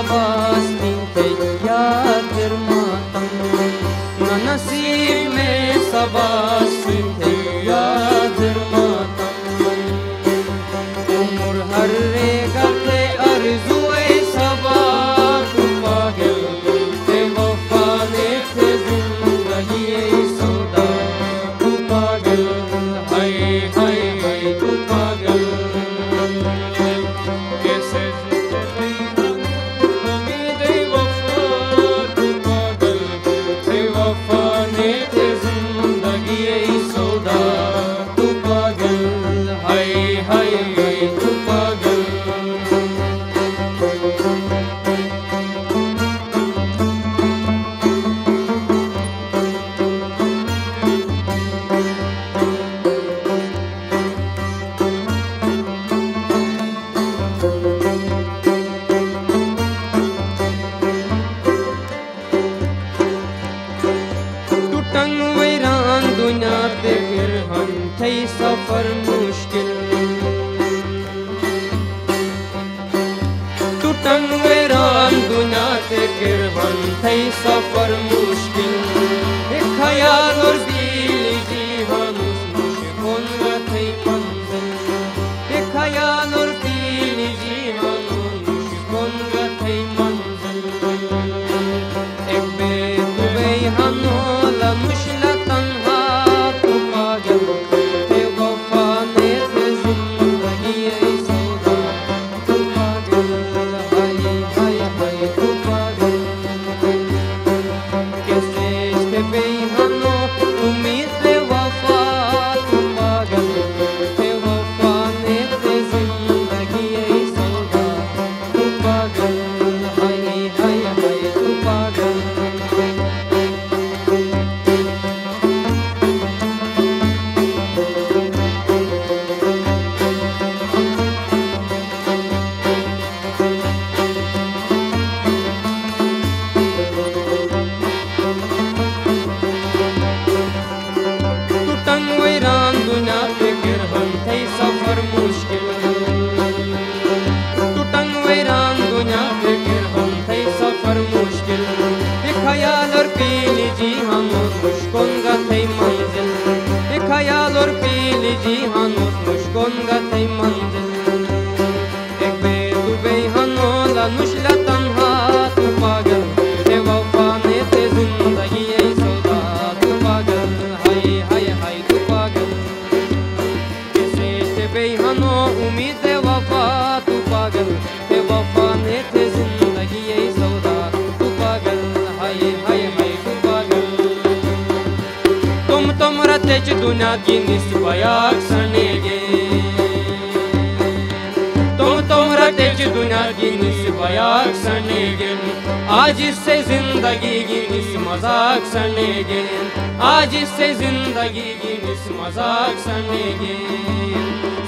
sabas थे याद मातम न नसीब में sabas थे याद मातम उम्र हर रेगा थे अर्जुए सबक पागल थे वफा ने थे जिंदगी सौदा तू पागल हाय हाय हाय तू पागल कैसे सफर मुश्किल टूटन वीरान दुनिया ते गिरहन थई सफर मुश्किल ख्याल और दिल जीवन मुश्किल थई मंजिल ख्याल और दिल जीवन मुश्किल थई मंजिल एक बेदुबे हनोला मुश्किल तन्हा तू पागल ख्याल और पीली जी हनोस मुश्कोन गथई मंजिल एक बेदुबे हनोला नुशला तन्हा तू पागल ते वफा ने ते जिंदगी ऐ सौदा तू पागल हाय हाय हाय तू पागल कैसे ते बेहनो उम्मीद वफा तू पागल ते वफा ने ते जिंदगी ऐ सौदा तू पागल हाय हाय हाय तू पागल तुम रतेच दुनिया की निस्बयाक सनेगे तुम रतेच दुनिया की निस्बयाक सनेगे आज इससे जिंदगी की निस मजाक सनेगे आज इससे जिंदगी की निस मजाक सनेगे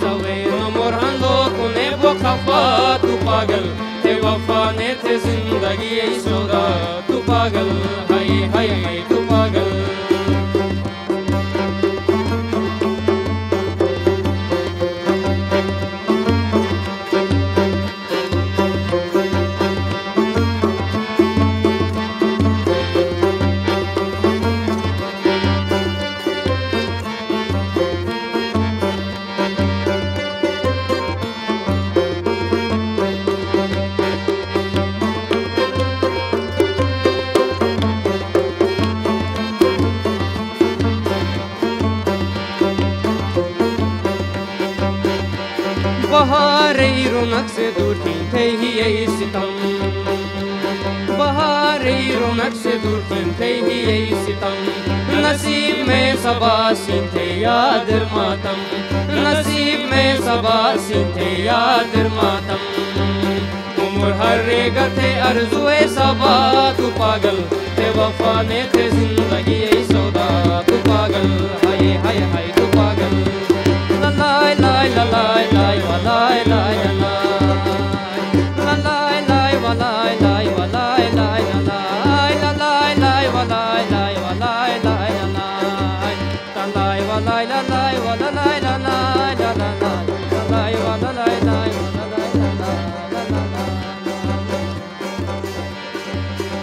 सवे नमोर हंदो कुने वो खफा तू पागल ते वफा ने थे जिंदगी ऐ सौदा तू पागल हाय हाय हाय तू पागल बहारे रौनक से दूर थे ही यही सितम बहारे रौनक से दूर थे ही यही सितम नसीब में सबासी थे याद मातम नसीब में सबासी थे याद मातम उम्र हर रेगा थे अर्जुए सबा तू पागल थे वफा ने थे जिंदगी ऐ सौदा तू पागल हाय हाय हाय तू पागल लाई लाई लाई लाई लाई लाई la la la la